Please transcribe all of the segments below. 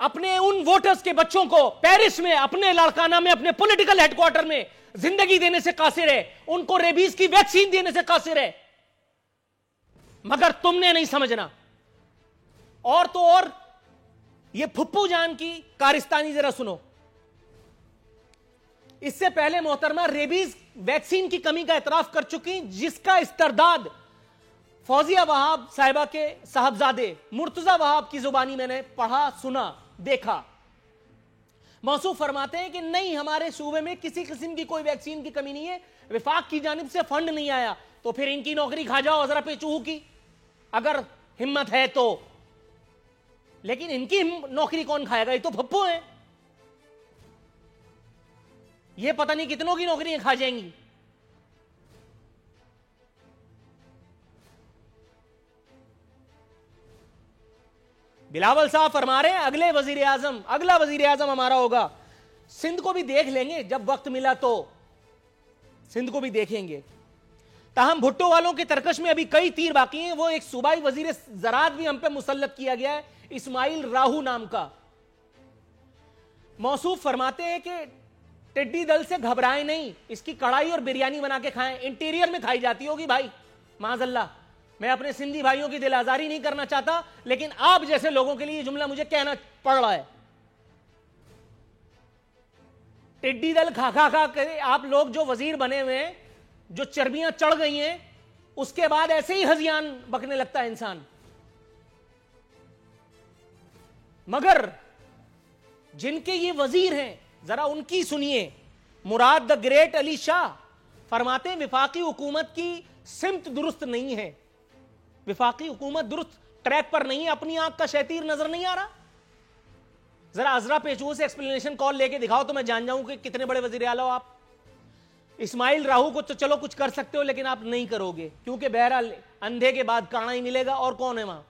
اپنے ان ووٹرز کے بچوں کو پیرس میں اپنے لاڑکانہ میں اپنے پولیٹیکل ہیڈ کوارٹر میں زندگی دینے سے قاصر ہے, ان کو ریبیز کی ویکسین دینے سے قاصر ہے, مگر تم نے نہیں سمجھنا. اور تو اور یہ پھپھو جان کی کارستانی ذرا سنو. اس سے پہلے محترمہ ریبیز ویکسین کی کمی کا اعتراف کر چکی, جس کا استرداد فوزیہ وہاب صاحبہ کے صاحبزادے مرتضی وہاب کی زبانی میں نے پڑھا, سنا, دیکھا. موصوف فرماتے ہیں کہ نہیں, ہمارے صوبے میں کسی قسم کی کوئی ویکسین کی کمی نہیں ہے, وفاق کی جانب سے فنڈ نہیں آیا. تو پھر ان کی نوکری کھا جاؤ حضرت پیچوہو کی, اگر ہمت ہے تو. لیکن ان کی نوکری کون کھائے گا, یہ تو پھپھو ہیں, یہ پتہ نہیں کتنوں کی نوکریاں کھا جائیں گی. بلاول صاحب فرما رہے ہیں اگلا وزیر اعظم ہمارا ہوگا. سندھ کو بھی دیکھ لیں گے, جب وقت ملا تو سندھ کو بھی دیکھیں گے. تاہم بھٹو والوں کے ترکش میں ابھی کئی تیر باقی ہیں. وہ ایک صوبائی وزیر زراعت بھی ہم پہ مسلط کیا گیا ہے, اسماعیل راہو نام کا. موصوف فرماتے ہیں کہ ٹڈی دل سے گھبرائیں نہیں, اس کی کڑھائی اور بریانی بنا کے کھائیں, انٹیریئر میں کھائی جاتی ہوگی بھائی, معاذ اللہ. میں اپنے سندھی بھائیوں کی دل آزاری نہیں کرنا چاہتا, لیکن آپ جیسے لوگوں کے لیے یہ جملہ مجھے کہنا پڑ رہا ہے. ٹڈی دل کھا کھا کھا کے آپ لوگ جو وزیر بنے ہوئے ہیں, جو چربیاں چڑھ گئی ہیں, اس کے بعد ایسے ہی ہذیان بکنے لگتا ہے انسان. مگر جن کے یہ وزیر ہیں ذرا ان کی سنیے. مراد دا گریٹ علی شاہ فرماتے ہیں وفاقی حکومت کی سمت درست نہیں ہے, وفاقی حکومت درست ٹریک پر نہیں ہے, اپنی آنکھ کا شیطیر نظر نہیں آ رہا. ذرا عذرا پیچوہو سے ایکسپلینیشن کال لے کے دکھاؤ تو میں جان جاؤں کہ کتنے بڑے وزیر اعلیٰ ہو آپ. اسماعیل راہو کو تو چلو کچھ کر سکتے ہو, لیکن آپ نہیں کرو گے, کیونکہ بہرحال اندھے کے بعد کانا ہی ملے گا, اور کون ہے وہاں.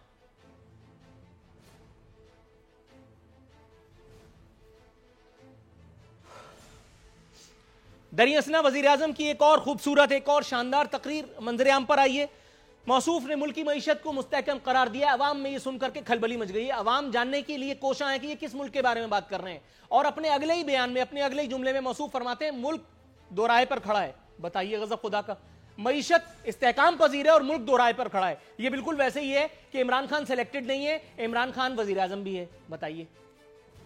دریں اثنا وزیر اعظم کی ایک اور خوبصورت, ایک اور شاندار تقریر منظر عام پر آئی ہے. موصوف نے ملکی معیشت کو مستحکم قرار دیا. عوام میں یہ سن کر کے کھلبلی مچ گئی ہے. عوام جاننے کے لیے کوشاں ہیں کہ یہ کس ملک کے بارے میں بات کر رہے ہیں, اور اپنے اگلے ہی بیان میں, اپنے اگلے ہی جملے میں موصوف فرماتے ہیں ملک دوراہے پر کھڑا ہے. بتائیے غضب خدا کا, معیشت استحکام پذیر ہے اور ملک دوراہے پر کھڑا ہے. یہ بالکل ویسے ہی ہے کہ عمران خان سلیکٹڈ نہیں ہے, عمران خان وزیر اعظم بھی ہے. بتائیے,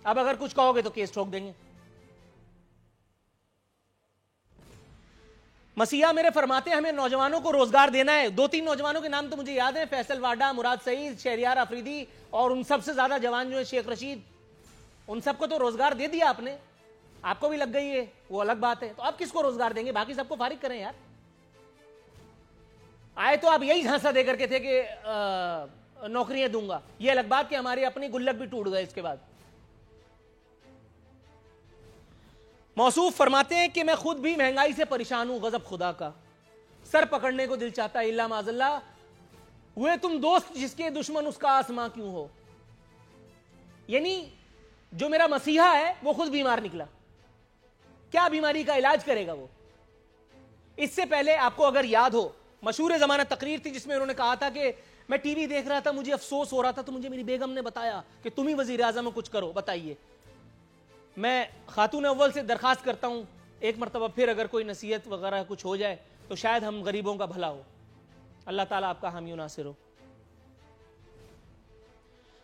اب اگر کچھ کہو گے تو کیس ٹھوک دیں گے. مسیحا میرے فرماتے ہیں ہمیں نوجوانوں کو روزگار دینا ہے. 2-3 نوجوانوں کے نام تو مجھے یاد ہیں, فیصل واڈا, مراد سعید, شہریار آفریدی, اور ان سب سے زیادہ جوان جو ہے شیخ رشید. ان سب کو تو روزگار دے دیا آپ نے, آپ کو بھی لگ گئی ہے, وہ الگ بات ہے. تو آپ کس کو روزگار دیں گے, باقی سب کو فارغ کریں یار. آئے تو آپ یہی جھانسا دے کر کے تھے کہ نوکریاں دوں گا, یہ الگ بات کہ ہماری اپنی گلک بھی ٹوٹ گئے اس کے بعد. موصوف فرماتے ہیں کہ میں خود بھی مہنگائی سے پریشان ہوں, غضب خدا کا, سر پکڑنے کو دل چاہتا ہے, الا معاذ اللہ. ہوئے تم دوست جس کے دشمن اس کا آسماں کیوں ہو. یعنی جو میرا مسیحا ہے وہ خود بیمار نکلا, کیا بیماری کا علاج کرے گا وہ. اس سے پہلے آپ کو اگر یاد ہو, مشہور زمانہ تقریر تھی جس میں انہوں نے کہا تھا کہ میں ٹی وی دیکھ رہا تھا, مجھے افسوس ہو رہا تھا, تو مجھے میری بیگم نے بتایا کہ تم ہی وزیر اعظم ہو, کچھ کرو. بتائیے, میں خاتون اول سے درخواست کرتا ہوں ایک مرتبہ پھر اگر کوئی نصیحت وغیرہ کچھ ہو جائے تو شاید ہم غریبوں کا بھلا ہو. اللہ تعالیٰ آپ کا حامی و ناصر ہو.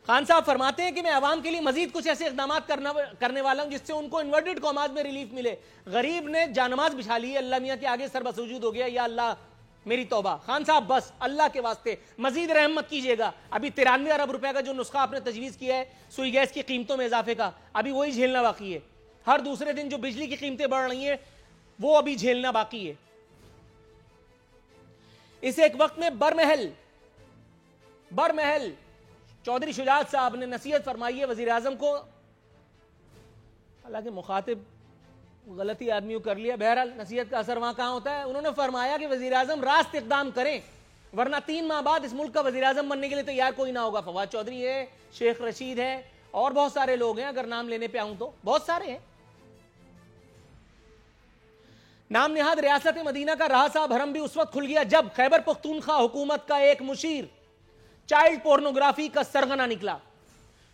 خان صاحب فرماتے ہیں کہ میں عوام کے لیے مزید کچھ ایسے اقدامات کرنے والا ہوں جس سے ان کو انورٹڈ کامات میں ریلیف ملے. غریب نے جانماز بچھا لی ہے, اللہ میاں کے آگے سر بسجود ہو گیا, یا اللہ میری توبہ. خان صاحب بس اللہ کے واسطے مزید رحم مت کیجیے گا. ابھی 93 ارب روپے کا جو نسخہ آپ نے تجویز کیا ہے سوئی گیس کی قیمتوں میں اضافے کا, ابھی وہی جھیلنا باقی ہے. ہر دوسرے دن جو بجلی کی قیمتیں بڑھ رہی ہیں وہ ابھی جھیلنا باقی ہے. اس ایک وقت میں برمحل چودھری شجاعت صاحب نے نصیحت فرمائی ہے وزیر اعظم کو, حالانکہ مخاطب غلطی آدمیوں کر لیا, بہرحال نصیحت کا اثر وہاں کہاں ہوتا ہے. انہوں نے فرمایا کہ وزیر اعظم راست اقدام کریں, ورنہ 3 ماہ بعد اس ملک کا وزیر اعظم بننے کے لیے تیار کوئی نہ ہوگا. فواد چودھری ہے, شیخ رشید ہے, اور بہت سارے لوگ ہیں, اگر نام لینے پہ آؤں تو بہت سارے ہیں. نام نہاد ریاست مدینہ کا رہا صاحب حرم بھی اس وقت کھل گیا جب خیبر پختونخوا حکومت کا ایک مشیر چائلڈ پورنوگرافی کا سرغنہ نکلا.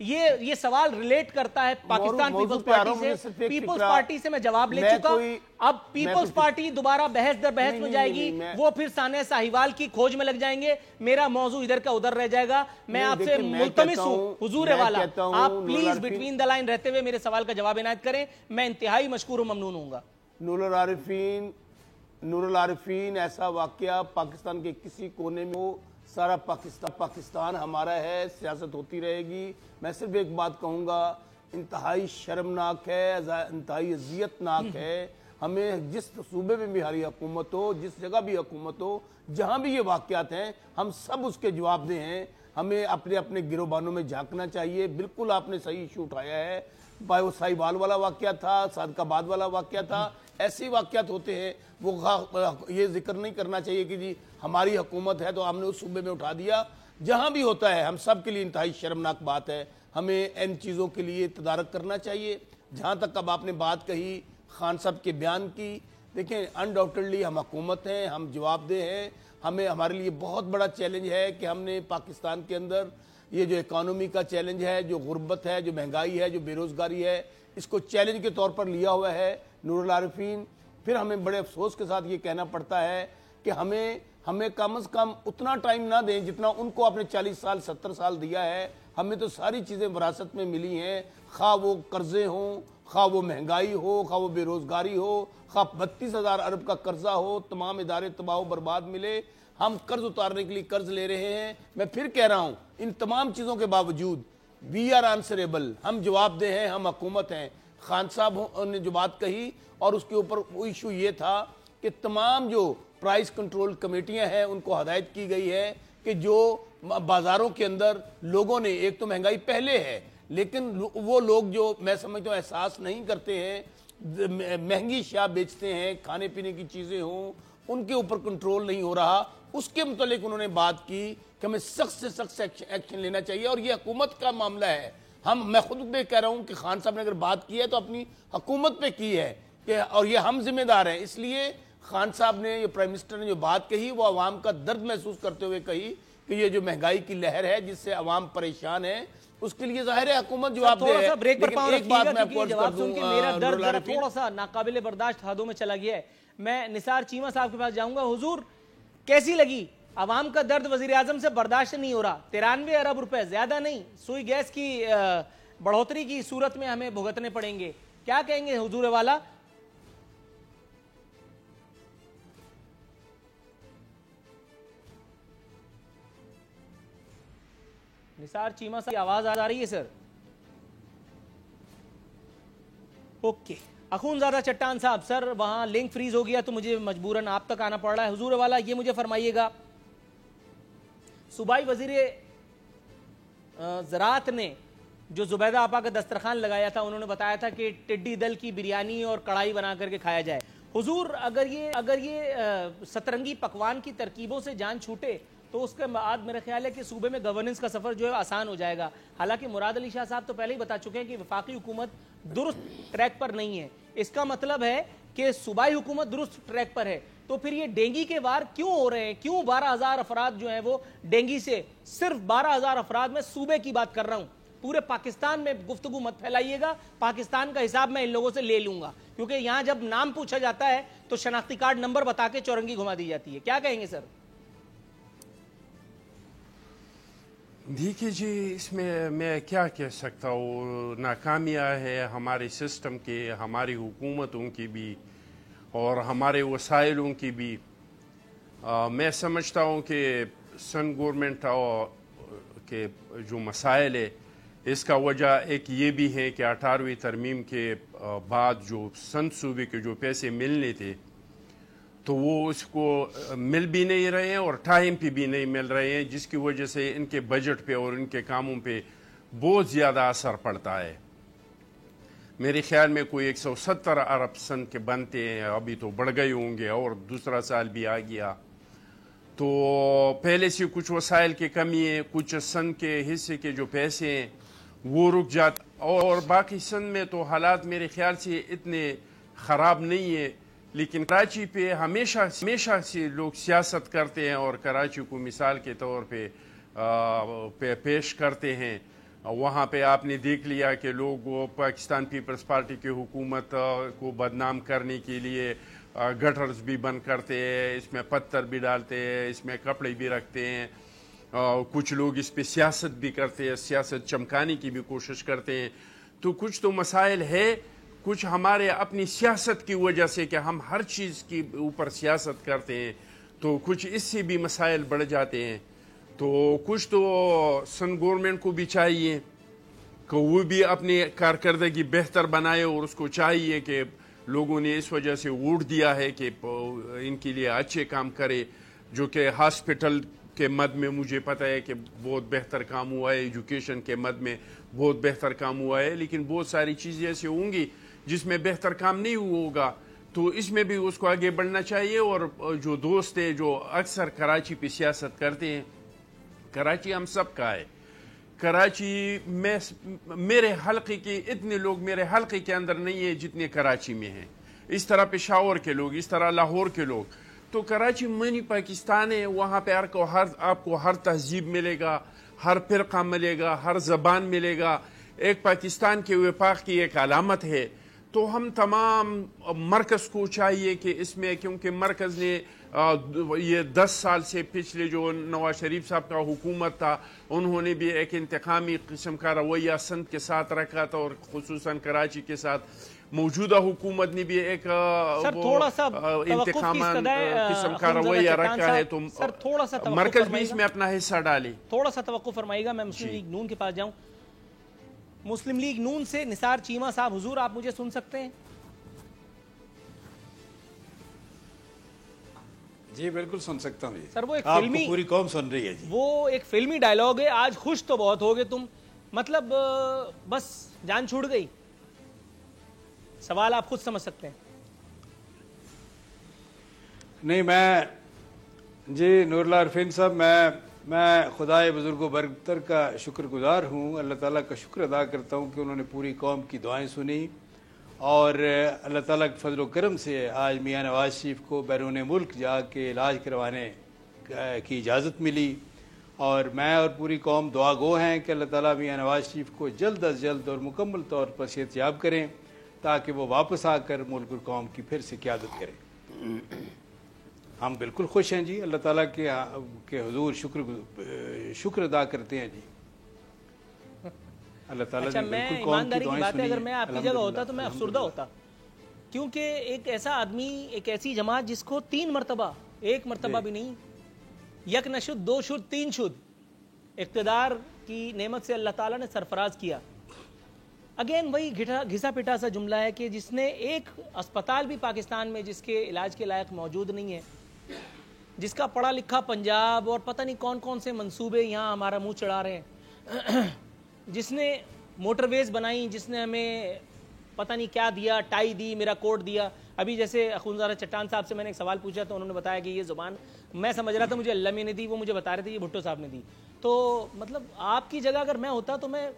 یہ سوال ریلیٹ کرتا ہے پاکستان پیپلز پارٹی سے. پیپلز پارٹی سے میں جواب لے چکا. اب پیپلز پارٹی دوبارہ بحث در بحث میں جائے گی, وہ پھر ثانیہ ساہیوال کی کھوج میں لگ جائیں گے, میرا موضوع ادھر کا ادھر رہ جائے گا. میں آپ سے ملتمس ہوں حضور والا, آپ پلیز بٹوین دا لائن رہتے ہوئے میرے سوال کا جواب عنایت کریں. میں انتہائی مشکور و ممنون ہوں گا. نور العارفین, ایسا واقعہ پاکستان کے کسی کونے میں ہو, سارا پاکستان ہمارا ہے, سیاست ہوتی رہے گی. میں صرف ایک بات کہوں گا, انتہائی شرمناک ہے, انتہائی اذیت ناک ہے. ہمیں جس صوبے میں بھی ہماری حکومت ہو, جس جگہ بھی حکومت ہو, جہاں بھی یہ واقعات ہیں, ہم سب اس کے جواب دیں ہیں. ہمیں اپنے اپنے گروبانوں میں جھانکنا چاہیے. بالکل آپ نے صحیح ایشو اٹھایا ہے. وہ ساہیوال والا واقعہ تھا, صادق آباد والا واقعہ تھا, ایسے واقعات ہوتے ہیں. وہ یہ ذکر نہیں کرنا چاہیے کہ جی ہماری حکومت ہے تو ہم نے اس صوبے میں اٹھا دیا. جہاں بھی ہوتا ہے ہم سب کے لیے انتہائی شرمناک بات ہے. ہمیں ان چیزوں کے لیے تدارک کرنا چاہیے. جہاں تک اب آپ نے بات کہی خان صاحب کے بیان کی, دیکھیں انڈاؤٹڈلی ہم حکومت ہیں, ہم جواب دہ ہیں. ہمارے لیے بہت بڑا چیلنج ہے کہ ہم نے پاکستان کے اندر یہ جو اکانومی کا چیلنج ہے, جو غربت ہے, جو مہنگائی ہے, جو بے روزگاری ہے, اس کو چیلنج کے طور پر لیا ہوا ہے. نور العارفین, پھر ہمیں بڑے افسوس کے ساتھ یہ کہنا پڑتا ہے کہ ہمیں کم از کم اتنا ٹائم نہ دیں جتنا ان کو اپنے 40 سال 70 سال دیا ہے. ہمیں تو ساری چیزیں وراثت میں ملی ہیں, خواہ وہ قرضے ہوں, خواہ وہ مہنگائی ہو, خواہ وہ بے روزگاری ہو, خواہ 32,000 ارب کا قرضہ ہو, تمام ادارے تباہ و برباد ملے. ہم قرض اتارنے کے لیے قرض لے رہے ہیں. میں پھر کہہ رہا ہوں, ان تمام چیزوں کے باوجود وی آر آنسریبل, ہم جواب دہ ہیں, ہم حکومت ہیں. خان صاحب نے جو بات کہی اور اس کے اوپر وہ ایشو یہ تھا کہ تمام جو پرائس کنٹرول کمیٹیاں ہیں ان کو ہدایت کی گئی ہے کہ جو بازاروں کے اندر لوگوں نے, ایک تو مہنگائی پہلے ہے, لیکن وہ لوگ جو میں سمجھتا ہوں احساس نہیں کرتے ہیں, مہنگی اشیاء بیچتے ہیں, کھانے پینے کی چیزیں ہوں, ان کے اوپر کنٹرول نہیں ہو رہا. اس کے متعلق انہوں نے بات کی کہ ہمیں سخت سے سخت ایکشن لینا چاہیے. اور یہ حکومت کا معاملہ ہے. میں خود بھی کہہ رہا ہوں کہ خان صاحب نے اگر بات کی ہے تو اپنی حکومت پہ کی ہے, اور یہ ہم ذمہ دار ہیں. اس لیے خان صاحب نے, یہ پرائم منسٹر نے جو بات کہی وہ عوام کا درد محسوس کرتے ہوئے کہی کہ یہ جو مہنگائی کی لہر ہے جس سے عوام پریشان ہے, اس کے لیے ظاہر ہے حکومت جواب دے ہے. لیکن ایک بات میں آپ کو عرض کر دوں, میرا درد تھوڑا سا ناقابل برداشت حدوں میں چلا گیا ہے. میں نثار چیمہ صاحب کے پاس جاؤں گا. حضور, کیسی لگی عوام کا درد؟ وزیر اعظم سے برداشت نہیں ہو رہا. 93 ارب روپے زیادہ نہیں, سوئی گیس کی بڑھوتری کی صورت میں ہمیں بھگتنے پڑیں گے. کیا کہیں گے حضور والا؟ نثار چیمہ صاحب کی آواز آ رہی ہے سر؟ اوکے. اخونزادہ چٹان صاحب, سر وہاں لنک فریز ہو گیا تو مجھے مجبوراً آپ تک آنا پڑ رہا ہے. حضور والا, یہ مجھے فرمائیے گا, صوبائی وزیر زراعت نے جو زبیدہ آپا کا دسترخوان لگایا تھا, انہوں نے بتایا تھا کہ ٹڈی دل کی بریانی اور کڑھائی بنا کر کے کھایا جائے. حضور, اگر یہ سترنگی پکوان کی ترکیبوں سے جان چھوٹے تو اس کے بعد میرا خیال ہے کہ صوبے میں گورننس کا سفر جو ہے آسان ہو جائے گا. حالانکہ مراد علی شاہ صاحب تو پہلے ہی بتا چکے ہیں کہ وفاقی حکومت درست ٹریک پر نہیں ہے. اس کا مطلب ہے کہ صوبائی حکومت درست ٹریک پر ہے. تو پھر یہ ڈینگی کے وار کیوں ہو رہے ہیں؟ کیوں 12,000 افراد جو ہیں وہ ڈینگی سے, صرف 12,000 افراد میں صوبے کی بات کر رہا ہوں, پورے پاکستان میں گفتگو مت پھیلائیے گا. پاکستان کا حساب میں ان لوگوں سے لے لوں گا, کیونکہ یہاں جب نام پوچھا جاتا ہے تو شناختی کارڈ نمبر بتا کے چورنگی گھما دی جاتی ہے. کیا کہیں گے سر؟ دیکھیے جی, اس میں کیا کہہ سکتا ہوں, ناکامیاں ہے ہمارے سسٹم کے, ہماری حکومتوں کی بھی اور ہمارے وسائلوں کی بھی. میں سمجھتا ہوں کہ سن گورنمنٹ کے جو مسائل ہے اس کا وجہ ایک یہ بھی ہے کہ 18ویں ترمیم کے بعد جو سن صوبے کے جو پیسے ملنے تھے تو وہ اس کو مل بھی نہیں رہے ہیں اور ٹائم پہ بھی نہیں مل رہے ہیں, جس کی وجہ سے ان کے بجٹ پہ اور ان کے کاموں پہ بہت زیادہ اثر پڑتا ہے. میرے خیال میں کوئی 170 ارب سن کے بنتے ہیں, ابھی تو بڑھ گئے ہوں گے اور دوسرا سال بھی آ گیا. تو پہلے سے کچھ وسائل کی کمی ہے, کچھ سن کے حصے کے جو پیسے ہیں وہ رک جاتے, اور باقی سن میں تو حالات میرے خیال سے اتنے خراب نہیں ہیں. لیکن کراچی پہ ہمیشہ سے لوگ سیاست کرتے ہیں اور کراچی کو مثال کے طور پہ پیش کرتے ہیں. وہاں پہ آپ نے دیکھ لیا کہ لوگ پاکستان پیپلز پارٹی کی حکومت کو بدنام کرنے کے لیے گٹرز بھی بند کرتے ہیں، اس میں پتھر بھی ڈالتے ہیں، اس میں کپڑے بھی رکھتے ہیں، کچھ لوگ اس پہ سیاست بھی کرتے ہیں، سیاست چمکانے کی بھی کوشش کرتے ہیں. تو کچھ تو مسائل ہے، کچھ ہمارے اپنی سیاست کی وجہ سے کہ ہم ہر چیز کے اوپر سیاست کرتے ہیں تو کچھ اس سے بھی مسائل بڑھ جاتے ہیں. تو کچھ تو سن گورنمنٹ کو بھی چاہیے کہ وہ بھی اپنی کارکردگی بہتر بنائے، اور اس کو چاہیے کہ لوگوں نے اس وجہ سے ووٹ دیا ہے کہ ان کے لیے اچھے کام کرے. جو کہ ہاسپٹل کے مد میں مجھے پتہ ہے کہ بہت بہتر کام ہوا ہے، ایجوکیشن کے مد میں بہت بہتر کام ہوا ہے، لیکن بہت ساری چیزیں ایسی ہوں گی جس میں بہتر کام نہیں ہوگا. تو اس میں بھی اس کو آگے بڑھنا چاہیے. اور جو دوست ہیں جو اکثر کراچی پہ سیاست کرتے ہیں، کراچی ہم سب کا ہے. کراچی میں میرے حلقے کے اتنے لوگ میرے حلقے کے اندر نہیں ہیں جتنے کراچی میں ہیں. اس طرح پشاور کے لوگ، اس طرح لاہور کے لوگ. تو کراچی منی پاکستان ہے، وہاں پہ آپ کو ہر تہذیب ملے گا، ہر فرقہ ملے گا، ہر زبان ملے گا. ایک پاکستان کے وفاق کی ایک علامت ہے. تو ہم تمام مرکز کو چاہیے کہ اس میں، کیونکہ مرکز نے یہ 10 سال سے پچھلے جو نواز شریف صاحب کا حکومت تھا، انہوں نے بھی ایک انتقامی قسم کا رویہ سندھ کے ساتھ رکھا تھا، اور خصوصاً کراچی کے ساتھ. موجودہ حکومت نے بھی ایک انتقامی قسم کا رویہ رکھا ہے. تو مرکز بھی اس میں اپنا حصہ ڈالے. تھوڑا سا توقع فرمائیے گا، میں مسلم لیگ نون کے پاس جاؤں. مسلم لیگ نون سے نثار چیمہ صاحب، حضور آپ مجھے سن سکتے ہیں؟ جی بالکل سن سکتا ہوں. سر وہ ایک آپ فلمی، کو پوری قوم سن رہی ہے. جی وہ ایک فلمی ڈائلاگ ہے، آج خوش تو بہت ہوگے تم، مطلب بس جان چھوڑ گئی. سوال آپ خود سمجھ سکتے ہیں. نہیں میں جی نور اللہ عرفین صاحب، میں خدائے بزرگ و برتر کا شکر گزار ہوں. اللہ تعالیٰ کا شکر ادا کرتا ہوں کہ انہوں نے پوری قوم کی دعائیں سنی، اور اللہ تعالیٰ کے فضل و کرم سے آج میاں نواز شریف کو بیرون ملک جا کے علاج کروانے کی اجازت ملی. اور میں اور پوری قوم دعا گو ہیں کہ اللہ تعالیٰ میاں نواز شریف کو جلد از جلد اور مکمل طور پر صحت یاب کریں، تاکہ وہ واپس آ کر ملک اور قوم کی پھر سے قیادت کریں. ہم بالکل خوش ہیں جی، اللہ تعالیٰ کے حضور شکر ادا کرتے ہیں جی. اللہ تعالیٰ اچھا، نے میں بالکل قوم کی ایمانداری کی دعائیں بات ہے، سنی. اگر میں آپ کی جگہ ہوتا تو میں افسردہ ہوتا، کیونکہ ایک ایسا آدمی، ایک ایسی جماعت جس کو 3 مرتبہ، ایک مرتبہ بھی نہیں، یک نشد، 2 شد، 3 شد اقتدار کی نعمت سے اللہ تعالیٰ نے سرفراز کیا. اگین وہی گھسا پٹا سا جملہ ہے کہ جس نے ایک اسپتال بھی پاکستان میں جس کے علاج کے لائق موجود نہیں ہے، جس کا پڑھا لکھا پنجاب اور پتہ نہیں کون کون سے منصوبے یہاں ہمارا منہ چڑھا رہے ہیں، جس نے موٹر ویز بنائی، جس نے ہمیں پتہ نہیں کیا دیا، ٹائی دی، میرا کوٹ دیا. ابھی جیسے اخونزادہ چٹان صاحب سے میں نے ایک سوال پوچھا تو انہوں نے بتایا کہ یہ زبان میں سمجھ رہا تھا مجھے اللہ میں نے دی، وہ مجھے بتا رہے تھے یہ بھٹو صاحب نے دی. تو مطلب آپ کی جگہ اگر میں ہوتا تو میں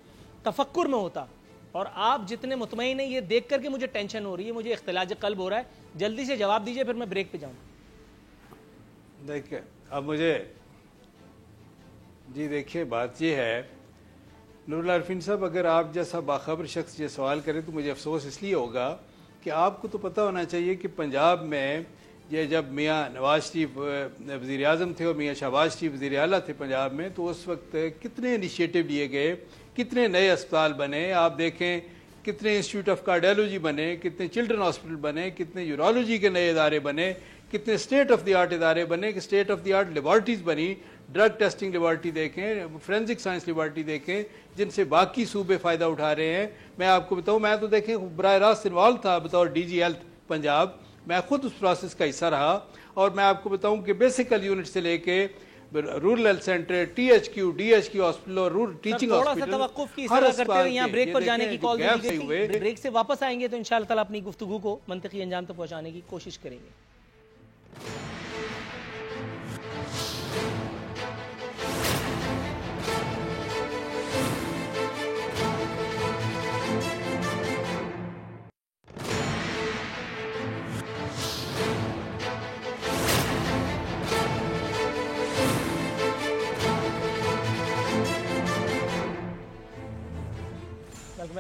تفکر میں ہوتا، اور آپ جتنے مطمئن ہیں یہ دیکھ کر کے مجھے ٹینشن ہو رہی ہے، مجھے اختلاج قلب ہو رہا ہے. جلدی سے جواب دیجئے، پھر میں بریک پہ جاؤں. دیکھیں اب مجھے جی دیکھیے بات یہ ہے نور اللہ عرفین صاحب، اگر آپ جیسا باخبر شخص یہ سوال کرے تو مجھے افسوس اس لیے ہوگا کہ آپ کو تو پتہ ہونا چاہیے کہ پنجاب میں یہ جب میاں نواز شریف وزیر اعظم تھے اور میاں شہباز شریف وزیر اعلیٰ تھے پنجاب میں، تو اس وقت کتنے انیشیٹو لیے گئے، کتنے نئے اسپتال بنے. آپ دیکھیں کتنے انسٹیٹیوٹ آف کارڈیالوجی بنے، کتنے چلڈرن ہاسپٹل بنے، کتنے یورولوجی کے نئے ادارے بنے، کتنے اسٹیٹ آف دی آرٹ ادارے بنے، کہ state of the art laboratories بنی. ڈرگ ٹیسٹنگ لیبارٹری دیکھیں، فورینزک سائنس لیبارٹری دیکھیں، جن سے باقی صوبے فائدہ اٹھا رہے ہیں. میں آپ کو بتاؤں، میں تو دیکھیں براہ راست انوالو تھا بطور ڈی جی ہیلتھ پنجاب، میں خود اس پروسیس کا حصہ رہا. اور میں آپ کو بتاؤں کہ بیسیکل یونٹ سے لے کے rural health centre, T H Q, D H Q hospital اور رورل ٹیچنگ ہاسپٹل، تھوڑا سا توقف کی اصلاح کرتے ہوئے یہاں بریک پر جانے کی کال دی گئی تھی. بریک سے واپس آئیں گے تو انشاءاللہ تعالی اپنی گفتگو کو منطقی انجام تک پہنچانے کی کوشش کریں گے.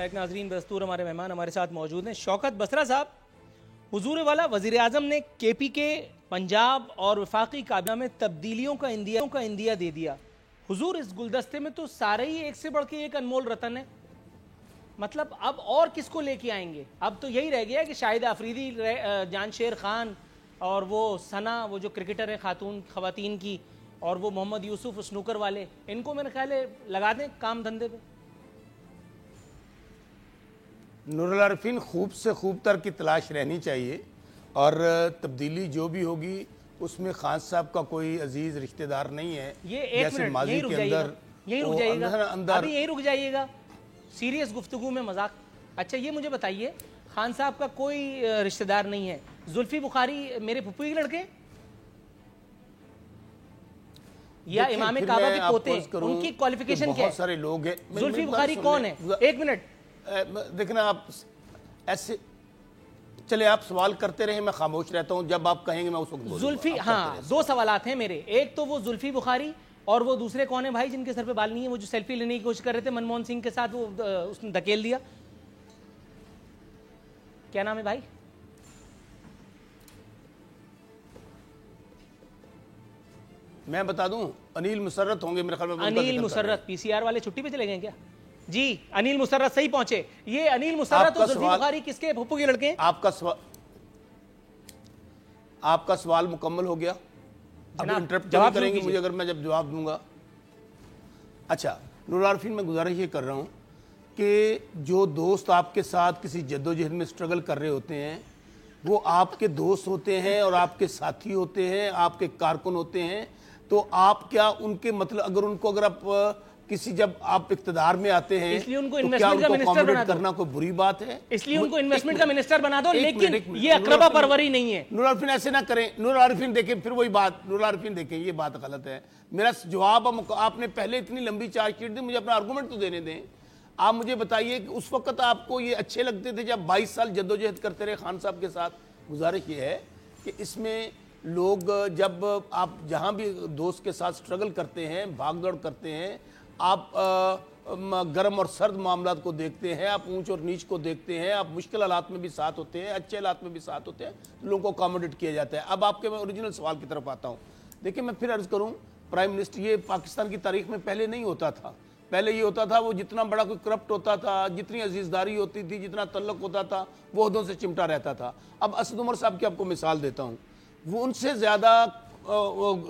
ایک ناظرین بدستور ہمارے مہمان ہمارے ساتھ موجود ہیں. شوکت بسرا صاحب, حضور والا وزیر اعظم نے کے پی کے, پنجاب اور وفاقی کابینہ میں تبدیلیوں کا اندیا دے دیا. حضور اس گلدستے میں تو سارے ہی ایک سے بڑھ کے ایک انمول رتن ہے. مطلب اب اور کس کو لے کے آئیں گے؟ اب تو یہی رہ گیا کہ شاہد آفریدی, جان شیر خان, اور وہ ثنا, وہ جو کرکٹر ہے خواتین کی, اور وہ محمد یوسف سنوکر والے, ان کو میرے خیال ہے لگا دیں کام دھندے پہ. نور العارفین, خوب سے خوب تر کی تلاش رہنی چاہیے, اور تبدیلی جو بھی ہوگی اس میں خان صاحب کا کوئی عزیز رشتہ دار نہیں ہے. یہ ایک منٹ یہی رک جائیے گا, ابھی یہی رک جائیے گا, سیریس گفتگو میں مذاق. اچھا یہ مجھے بتائیے, خان صاحب کا کوئی رشتہ دار نہیں ہے. زلفی بخاری میرے پھپھو کے لڑکے یا امام کعبہ کے پوتے, ان کی کوالیفیکیشن کیا ہے؟ بہت سارے لوگ ہیں. زلفی بخاری کون ہے؟ ایک منٹ دیکھنا, آپ ایسے چلے آپ سوال کرتے رہے, میں خاموش رہتا ہوں, جب آپ کہیں گے میں اس وقت بولوں گا. زلفی, ہاں دو سوالات ہیں میرے. ایک تو وہ زلفی بخاری, اور وہ دوسرے کون ہے بھائی جن کے سر پہ بال نہیں ہے, وہ جو سیلفی لینے کی کوشش کر رہے تھے منموہن سنگھ کے ساتھ, وہ اس نے دھکیل دیا, کیا نام ہے بھائی؟ میں بتا دوں, انیل مسرت ہوں گے میرے خیال میں. انیل مسرت, پی سی آر والے چھٹی پہ چلے گئے کیا؟ جی انیل مسرت صحیح پہنچے. یہ انیل مسرت اور زلفی بخاری کس کے پھپھو کے لڑکے ہیں؟ آپ کا سوال مکمل ہو گیا. اب انٹرپٹ کریں گے مجھے اگر میں جب جواب دوں گا. اچھا نور العارفین, میں گزارش یہ کر رہا ہوں کہ جو دوست آپ کے ساتھ کسی جدوجہد میں سٹرگل کر رہے ہوتے ہیں, وہ آپ کے دوست ہوتے ہیں اور آپ کے ساتھی ہوتے ہیں, آپ کے کارکن ہوتے ہیں. تو آپ کیا ان کے مطلب, اگر آپ کسی, جب آپ اقتدار میں آتے ہیں اس لیے ان کو تو کیا انویسٹمنٹ کا منسٹر بنا دو, کرنا کوئی بری بات ہے؟ اس لیے ان کو انویسٹمنٹ کا منسٹر بنا دو, لیکن یہ اقربا پروری نہیں ہے. نور العارفین ایسے نہ کریں. نور العارفین دیکھیں, پھر وہی بات, نور العارفین دیکھیں یہ بات غلط ہے. میرا جواب, آپ نے پہلے اتنی لمبی چارج شیٹ دی, مجھے اپنا آرگومنٹ تو دینے دیں. آپ مجھے بتائیے کہ اس وقت آپ کو یہ اچھے لگتے تھے جب 22 سال جدوجہد کرتے رہے خان صاحب کے ساتھ. گزارش یہ ہے کہ اس میں لوگ, جب آپ جہاں بھی دوست کے ساتھ سٹرگل کرتے ہیں, بھاگ دوڑ کرتے ہیں, آپ گرم اور سرد معاملات کو دیکھتے ہیں, آپ اونچ اور نیچ کو دیکھتے ہیں, آپ مشکل حالات میں بھی ساتھ ہوتے ہیں, اچھے حالات میں بھی ساتھ ہوتے ہیں, لوگوں کو اکاموڈیٹ کیا جاتا ہے. اب آپ کے میں اوریجنل سوال کی طرف آتا ہوں. دیکھیں میں پھر عرض کروں, پرائم منسٹر, یہ پاکستان کی تاریخ میں پہلے نہیں ہوتا تھا. پہلے یہ ہوتا تھا, وہ جتنا بڑا کوئی کرپٹ ہوتا تھا, جتنی عزیزداری ہوتی تھی, جتنا تعلق ہوتا تھا, وہ عہدوں سے چمٹا رہتا تھا. اب اسد عمر صاحب کی آپ کو مثال دیتا ہوں, وہ ان سے زیادہ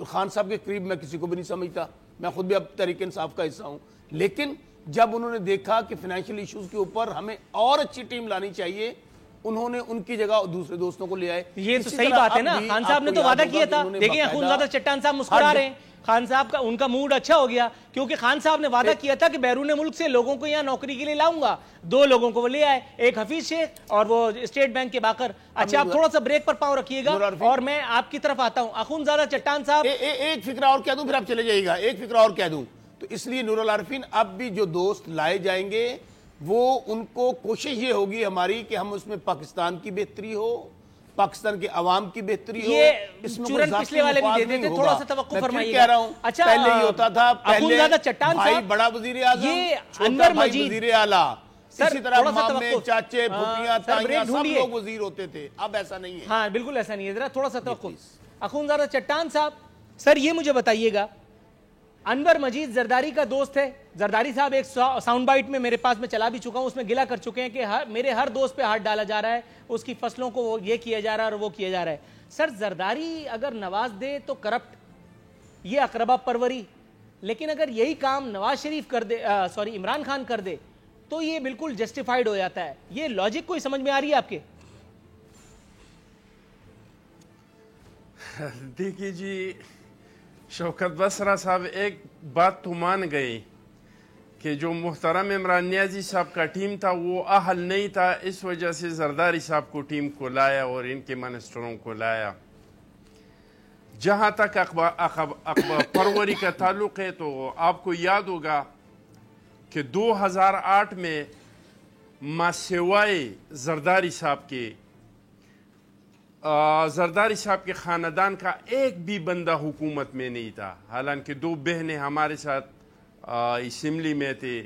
خان صاحب کے قریب میں کسی کو بھی نہیں سمجھتا. میں خود بھی اب تحریک انصاف کا حصہ ہوں, لیکن جب انہوں نے دیکھا کہ فائنینشیل ایشوز کے اوپر ہمیں اور اچھی ٹیم لانی چاہیے, انہوں نے ان کی جگہ دوسرے دوستوں کو لے آئے. یہ تو صحیح بات ہے نا, خان صاحب نے تو وعدہ کیا تھا. دیکھیں اخونزادہ چٹان صاحب مسکرا رہے ہیں, خان صاحب کا ان کا موڈ اچھا ہو گیا, کیونکہ خان صاحب نے وعدہ کیا تھا کہ بیرون ملک سے لوگوں کو یہاں نوکری کے لیے لاؤں گا. 2 لوگوں کو وہ لے آئے, ایک حفیظ شیخ اور وہ اسٹیٹ بینک کے باقر. اچھا آپ تھوڑا سا بریک پر پاؤں رکھیے گا, اور میں آپ کی طرف آتا ہوں. اخونزادہ چٹان صاحب, ایک فکرہ اور کہہ دوں پھر آپ چلے جائیے گا. ایک فکرہ اور کہہ دوں تو اس لیے نور العارفین, اب بھی جو دوست لائے جائیں گے, وہ ان کو کوشش یہ ہوگی ہماری کہ ہم اس میں پاکستان کی بہتری ہو, پاکستان کے عوام کی بہتری ہو. یہ چورن پچھلے والے بھی دے دیتے, تھوڑا سا توقع فرمائیے گا. اچھا پہلے یہ ہوتا تھا, اخونزادہ چٹان بھائی صاحب بڑا وزیر اعظم, یہ چھوٹا انور بھائی مجید, وزیر اعلیٰ, اسی طرح مامے, چاچے, پھوپھیاں, تائیاں, سب لوگ وزیر ہوتے تھے. اب ایسا نہیں ہے. ہاں بالکل ایسا نہیں ہے, ذرا تھوڑا سا توقع. اخونزادہ چٹان صاحب, سر یہ مجھے بتائیے گا, انور مجید زرداری کا دوست ہے. زرداری صاحب ایک ساؤنڈ بائٹ میں میرے پاس میں چلا بھی چکا ہوں, اس میں گلہ کر چکے ہیں کہ میرے ہر دوست پہ ہاتھ ڈالا جا رہا ہے, اس کی فصلوں کو یہ کیا جا رہا ہے اور وہ کیا جا رہا ہے. سر زرداری اگر نواز دے تو کرپٹ, یہ اقربا پروری, لیکن اگر یہی کام نواز شریف کر دے, عمران خان کر دے, تو یہ بالکل جسٹیفائیڈ ہو جاتا ہے. یہ لاجک کوئی سمجھ میں آ رہی ہے آپ کے؟ دیکھیے جی شوکت بسرا صاحب, ایک بات تو مان گئے کہ جو محترم عمران نیازی صاحب کا ٹیم تھا وہ اہل نہیں تھا, اس وجہ سے زرداری صاحب کو ٹیم کو لایا اور ان کے منسٹروں کو لایا. جہاں تک پروری کا تعلق ہے تو آپ کو یاد ہوگا کہ 2008 میں ماں سوائے زرداری صاحب کے خاندان کا ایک بھی بندہ حکومت میں نہیں تھا. حالانکہ 2 بہنیں ہمارے ساتھ اسمبلی میں تھے,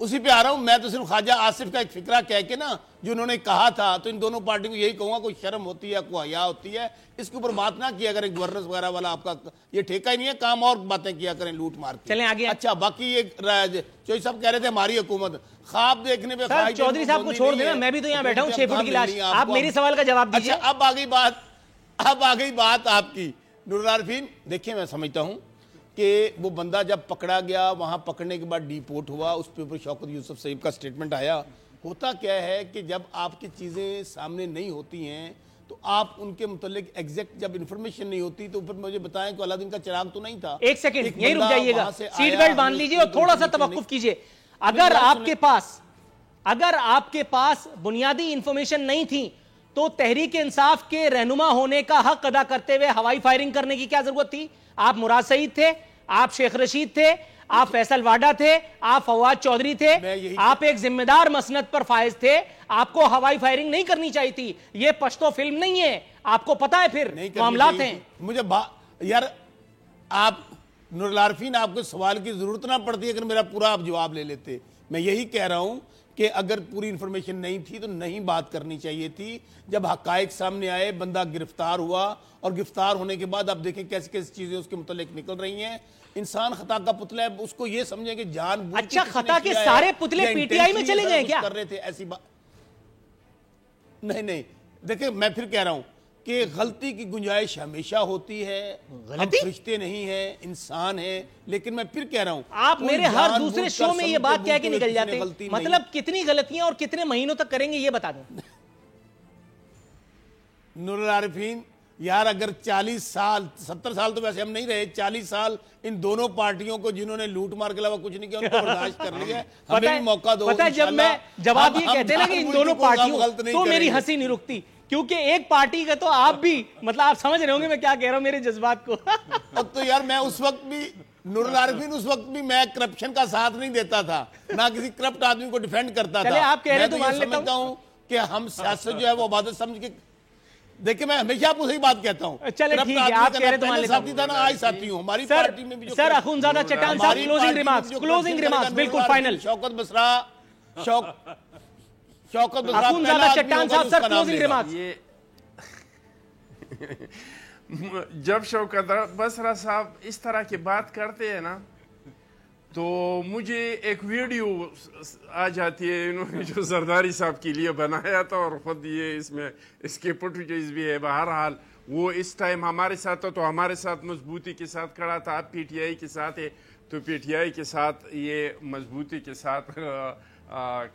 اسی پہ آ رہا ہوں. میں تو صرف خواجہ آصف کا ایک فکرہ کہہ کے نا جو انہوں نے کہا تھا, تو ان دونوں پارٹیوں کو یہی کہوں گا, کوئی شرم ہوتی ہے, کوئی حیا ہوتی ہے, اس کے اوپر بات نہ کیا کریں. گورننس وغیرہ والا آپ کا یہ ٹھیکہ ہی نہیں ہے, کام اور باتیں کیا کریں لوٹ مار کے. چلیں آگے. اچھا باقی ایک چوہدری صاحب کہہ رہے تھے ہماری حکومت خواب دیکھنے پہ. سر چودھری صاحب کو چھوڑ دینا, میں بھی تو یہاں بیٹھا ہوں 6 فٹ کی لاش. آپ میری سوال کا جواب دیجیے. اچھا اب آ گئی بات آپ کی نور العارفین. دیکھیں میں سمجھتا ہوں کہ وہ بندہ جب پکڑا گیا, وہاں پکڑنے کے بعد ڈیپورٹ ہوا, اس پہ اوپر شوکت یوسف صاحب کا سٹیٹمنٹ آیا. ہوتا کیا ہے کہ جب آپ کی چیزیں سامنے نہیں ہوتی ہیں تو آپ ان کے متعلق ایگزیکٹ جب انفارمیشن نہیں ہوتی تو پھر مجھے بتائیں کہ الادین کا چراغ تو نہیں تھا. ایک سیکنڈ یہیں رک جائیے گا, سیٹ بیلٹ باندھ لیجیے اور تھوڑا سا توقف کیجیے. اگر آپ کے پاس بنیادی انفارمیشن نہیں تھی تو تحریک انصاف کے رہنما ہونے کا حق ادا کرتے ہوئے ہوائی فائرنگ کرنے کی کیا ضرورت تھی؟ آپ مراد سعید تھے, آپ شیخ رشید تھے, آپ فیصل واڈا تھے, آپ فواد چودھری تھے, آپ ایک ذمہ دار مسند پر فائز تھے. آپ کو ہوائی فائرنگ نہیں کرنی چاہیے تھی. یہ پشتو فلم نہیں ہے, آپ کو پتا ہے پھر معاملات ہیں. مجھے یار آپ نور العارفین آپ کو سوال کی ضرورت نہ پڑتی اگر میرا پورا آپ جواب لے لیتے. میں یہی کہہ رہا ہوں کہ اگر پوری انفارمیشن نہیں تھی تو نہیں بات کرنی چاہیے تھی. جب حقائق سامنے آئے, بندہ گرفتار ہوا, اور گرفتار ہونے کے بعد آپ دیکھیں کیسی کیسی چیزیں اس کے متعلق نکل رہی ہیں. انسان خطا کا پتلا ہے, اس کو یہ سمجھیں کہ جان بوجھ کے اچھا خطا کے سارے پتلے پی ٹی آئی میں چلے گئے کیا؟ کر رہے تھے ایسی بات نہیں. دیکھیں میں پھر کہہ رہا ہوں کہ غلطی کی گنجائش ہمیشہ ہوتی ہے. ہم فرشتے نہیں ہیں, انسان ہیں. لیکن میں پھر کہہ رہا ہوں آپ میرے ہر دوسرے شو میں یہ بات کہہ کے نکل جاتے, مطلب کتنی غلطیاں اور کتنے مہینوں تک کریں گے یہ بتا دیں. نور العارفین یار اگر 40 سال 70 سال تو ویسے ہم نہیں رہے, 40 سال ان دونوں پارٹیوں کو جنہوں نے لوٹ مار کے علاوہ کچھ نہیں کیا ان کو برداشت کر لیا. ہمیں بھی موقع دو. پتہ ہے جب میں جواب یہ کہتے ہیں نا کہ ان دونوں پارٹیوں تو میری ہنسی نہیں رکتی, کیونکہ ایک پارٹی کا تو آپ بھی مطلب آپ سمجھ رہے ہوں گے میں کیا کہہ رہا ہوں, میرے جذبات کو. تو یار میں اس وقت بھی نور العارفین اس وقت بھی میں کرپشن کا ساتھ نہیں دیتا تھا, نہ کسی کرپٹ آدمی کو ڈیفینڈ کرتا تھا. چلے آپ کہہ رہے تو مان لیتا ہوں کہ ہم سیاست جو ہے وہ عبادت سمجھ کے دیکھیں. میں ہمیشہ آپ کو صحیح بات کہتا ہوں. چلے ٹھیک ہے, آپ کہہ رہے تو مان لیتا ہوں. تھا نا آج ساتھی ہوں ہماری پارٹی میں بھی. سر اخونزادہ چٹان صاحب کلوزنگ ریمارکس بالکل فائنل. شوکت بسرا اخونزادہ چٹان صاحب سر کلوزنگ ریمارکس. جب شوکت بسرا صاحب اس طرح کی بات کرتے ہیں نا تو مجھے ایک ویڈیو آ جاتی ہے انہوں نے جو زرداری صاحب کے لیے بنایا تھا, اور خود یہ اس میں اس کے فوٹیج بھی ہے. بہرحال وہ اس ٹائم ہمارے ساتھ تھا تو ہمارے ساتھ مضبوطی کے ساتھ کھڑا تھا. اب پی ٹی آئی کے ساتھ ہے تو پی ٹی آئی کے ساتھ یہ مضبوطی کے ساتھ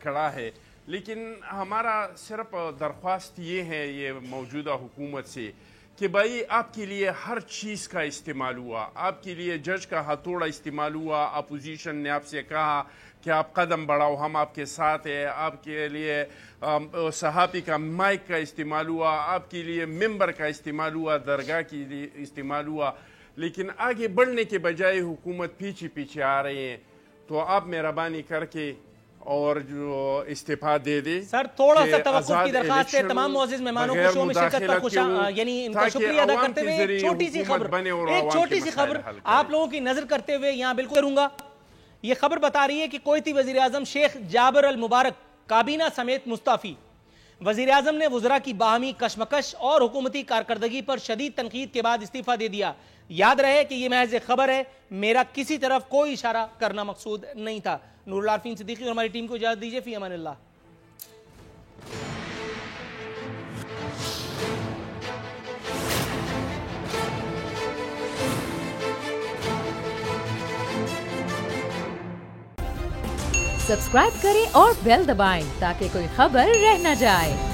کھڑا ہے. لیکن ہمارا صرف درخواست یہ ہے یہ موجودہ حکومت سے کہ بھائی آپ کے لیے ہر چیز کا استعمال ہوا, آپ کے لیے جج کا ہتھوڑا استعمال ہوا. اپوزیشن نے آپ سے کہا کہ آپ قدم بڑھاؤ, ہم آپ کے ساتھ ہیں. آپ کے لیے صحافی کا مائک کا استعمال ہوا, آپ کے لیے ممبر کا استعمال ہوا, درگاہ کے لیے استعمال ہوا. لیکن آگے بڑھنے کے بجائے حکومت پیچھے آ رہے ہیں. تو آپ مہربانی کر کے اور جو استعفا دے دے. سر تھوڑا سا توقف کی درخواست ہے. تمام معزز مہمانوں کو شو میں شرکت پر یعنی ان کا شکریہ ادا کرتے ہوئے ایک چھوٹی سی خبر آپ لوگوں کی نظر کرتے ہوئے یہاں بالکل کروں گا. یہ خبر بتا رہی ہے کہ کویتی وزیر اعظم شیخ جابر المبارک کابینہ سمیت مستعفی. وزیر اعظم نے وزراء کی باہمی کشمکش اور حکومتی کارکردگی پر شدید تنقید کے بعد استعفا دے دیا. یاد رہے کہ یہ محض ایک خبر ہے, میرا کسی طرف کوئی اشارہ کرنا مقصود نہیں تھا. نور العارفین صدیقی اور ہماری ٹیم کو اجازت دیجیے. فی امان اللہ. سبسکرائب کریں اور بیل دبائیں تاکہ کوئی خبر رہ نہ جائے.